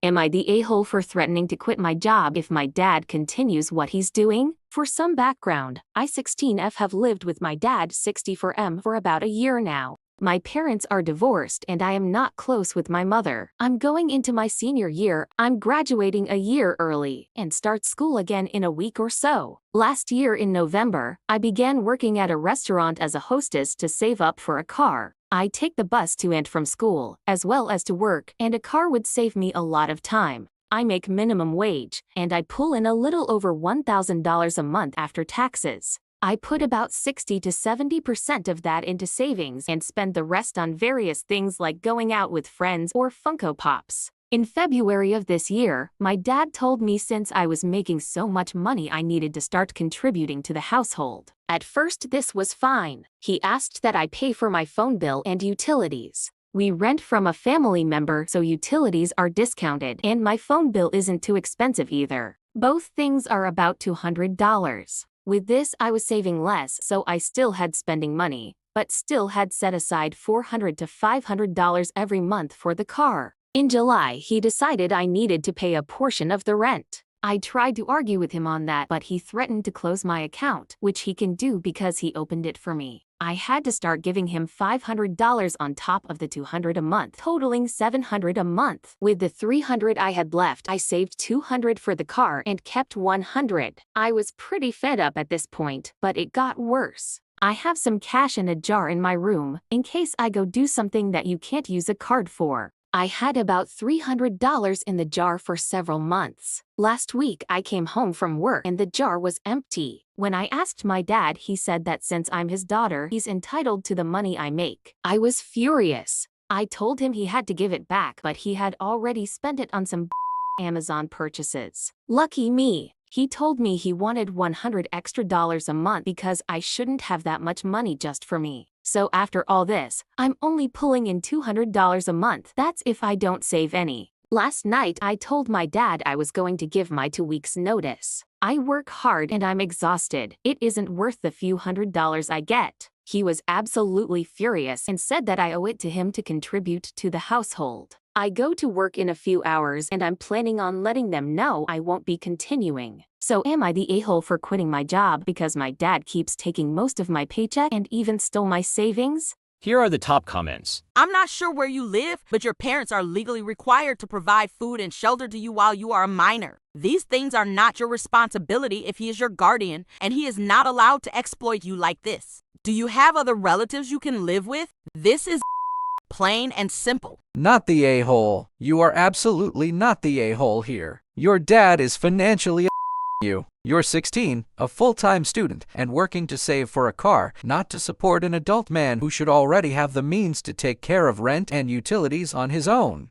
Am I the a-hole for threatening to quit my job if my dad continues what he's doing? For some background, I 16F have lived with my dad 64M for about a year now. My parents are divorced and I am not close with my mother. I'm going into my senior year, I'm graduating a year early, and start school again in a week or so. Last year in November, I began working at a restaurant as a hostess to save up for a car. I take the bus to and from school, as well as to work, and a car would save me a lot of time. I make minimum wage, and I pull in a little over $1,000 a month after taxes. I put about 60 to 70% of that into savings and spend the rest on various things like going out with friends or Funko Pops. In February of this year, my dad told me since I was making so much money I needed to start contributing to the household. At first this was fine. He asked that I pay for my phone bill and utilities. We rent from a family member, so utilities are discounted and my phone bill isn't too expensive either. Both things are about $200. With this I was saving less, so I still had spending money, but still had set aside $400 to $500 every month for the car. In July he decided I needed to pay a portion of the rent. I tried to argue with him on that, but he threatened to close my account, which he can do because he opened it for me. I had to start giving him $500 on top of the $200 a month, totaling $700 a month. With the $300 I had left, I saved $200 for the car and kept $100. I was pretty fed up at this point, but it got worse. I have some cash in a jar in my room, in case I go do something that you can't use a card for. I had about $300 in the jar for several months. Last week I came home from work and the jar was empty. When I asked my dad, he said that since I'm his daughter, he's entitled to the money I make. I was furious. I told him he had to give it back, but he had already spent it on some Amazon purchases. Lucky me. He told me he wanted $100 extra a month because I shouldn't have that much money just for me. So after all this, I'm only pulling in $200 a month. That's if I don't save any. Last night I told my dad I was going to give my 2 weeks notice. I work hard and I'm exhausted. It isn't worth the few $100s I get. He was absolutely furious and said that I owe it to him to contribute to the household. I go to work in a few hours and I'm planning on letting them know I won't be continuing. So am I the a-hole for quitting my job because my dad keeps taking most of my paycheck and even stole my savings? Here are the top comments. I'm not sure where you live, but your parents are legally required to provide food and shelter to you while you are a minor. These things are not your responsibility if he is your guardian, and he is not allowed to exploit you like this. Do you have other relatives you can live with? This is plain and simple. Not the a-hole. You are absolutely not the a-hole here. Your dad is financially you. You're 16, a full-time student, and working to save for a car, not to support an adult man who should already have the means to take care of rent and utilities on his own.